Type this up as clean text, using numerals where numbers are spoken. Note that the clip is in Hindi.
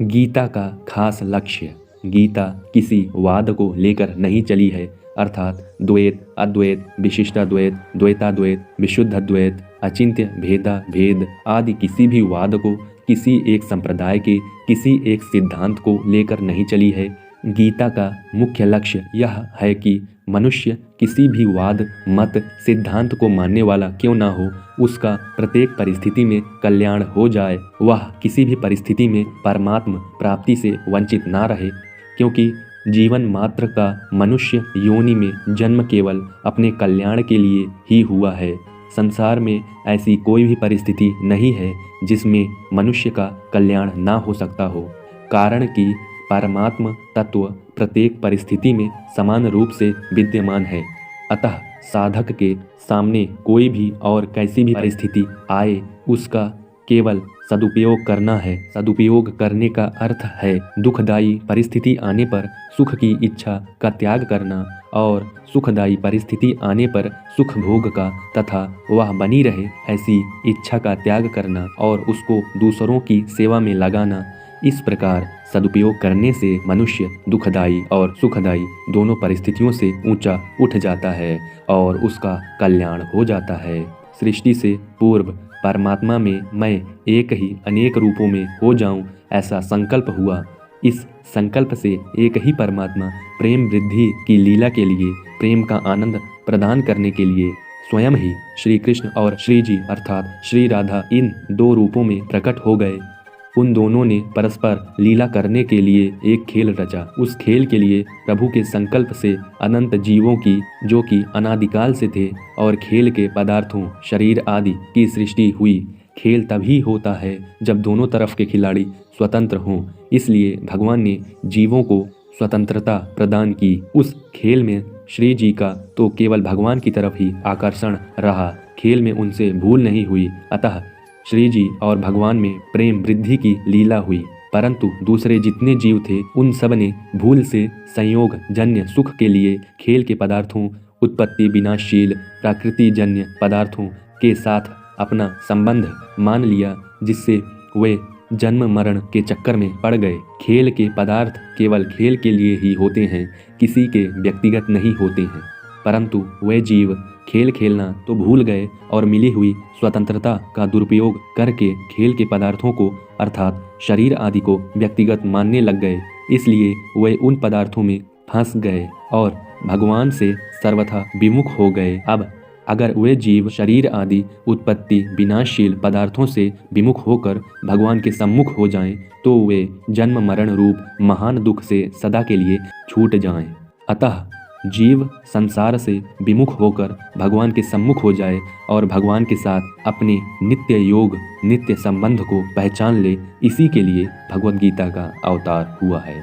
गीता का खास लक्ष्य। गीता किसी वाद को लेकर नहीं चली है, अर्थात द्वैत, अद्वैत, विशिष्टाद्वैत, द्वैताद्वैत, विशुद्धाद्वैत, अचिंत्य भेदा भेद आदि किसी भी वाद को, किसी एक संप्रदाय के, किसी एक सिद्धांत को लेकर नहीं चली है। गीता का मुख्य लक्ष्य यह है कि मनुष्य किसी भी वाद, मत, सिद्धांत को मानने वाला क्यों ना हो, उसका प्रत्येक परिस्थिति में कल्याण हो जाए, वह किसी भी परिस्थिति में परमात्म प्राप्ति से वंचित ना रहे। क्योंकि जीवन मात्र का मनुष्य योनि में जन्म केवल अपने कल्याण के लिए ही हुआ है। संसार में ऐसी कोई भी परिस्थिति नहीं है जिसमें मनुष्य का कल्याण ना हो सकता हो, कारण कि परमात्म तत्व प्रत्येक परिस्थिति में समान रूप से विद्यमान है। अतः साधक के सामने कोई भी और कैसी भी परिस्थिति आए, उसका केवल सदुपयोग करना है। सदुपयोग करने का अर्थ है दुखदायी परिस्थिति आने पर सुख की इच्छा का त्याग करना, और सुखदायी परिस्थिति आने पर सुख भोग का तथा वह बनी रहे ऐसी इच्छा का त्याग करना और उसको दूसरों की सेवा में लगाना। इस प्रकार सदुपयोग करने से मनुष्य दुखदायी और सुखदायी दोनों परिस्थितियों से ऊंचा उठ जाता है और उसका कल्याण हो जाता है। सृष्टि से पूर्व परमात्मा में मैं एक ही अनेक रूपों में हो जाऊं, ऐसा संकल्प हुआ। इस संकल्प से एक ही परमात्मा प्रेम वृद्धि की लीला के लिए, प्रेम का आनंद प्रदान करने के लिए स्वयं ही श्री कृष्ण और श्री जी अर्थात श्री राधा इन दो रूपों में प्रकट हो गए। उन दोनों ने परस्पर लीला करने के लिए एक खेल रचा। उस खेल के लिए प्रभु के संकल्प से अनंत जीवों की, जो कि अनादिकाल से थे, और खेल के पदार्थों, शरीर आदि की सृष्टि हुई। खेल तभी होता है जब दोनों तरफ के खिलाड़ी स्वतंत्र हों। इसलिए भगवान ने जीवों को स्वतंत्रता प्रदान की। उस खेल में श्री जी का तो केवल भगवान की तरफ ही आकर्षण रहा, खेल में उनसे भूल नहीं हुई। अतः श्री जी और भगवान में प्रेम वृद्धि की लीला हुई। परंतु दूसरे जितने जीव थे, उन सब ने भूल से संयोग जन्य सुख के लिए खेल के पदार्थों, उत्पत्ति विनाशशील प्रकृति जन्य पदार्थों के साथ अपना संबंध मान लिया, जिससे वे जन्म मरण के चक्कर में पड़ गए। खेल के पदार्थ केवल खेल के लिए ही होते हैं, किसी के व्यक्तिगत नहीं होते हैं। परंतु वे जीव खेल खेलना तो भूल गए और मिली हुई स्वतंत्रता का दुरुपयोग करके खेल के पदार्थों को अर्थात शरीर आदि को व्यक्तिगत मानने लग गए। इसलिए वे उन पदार्थों में फंस गए और भगवान से सर्वथा विमुख हो गए। अब अगर वे जीव शरीर आदि उत्पत्ति विनाशशील पदार्थों से विमुख होकर भगवान के सम्मुख हो जाएं, तो वे जन्म मरण रूप महान दुख से सदा के लिए छूट जाएं। अतः जीव संसार से विमुख होकर भगवान के सम्मुख हो जाए और भगवान के साथ अपने नित्य योग, नित्य संबंध को पहचान ले, इसी के लिए भगवद गीता का अवतार हुआ है।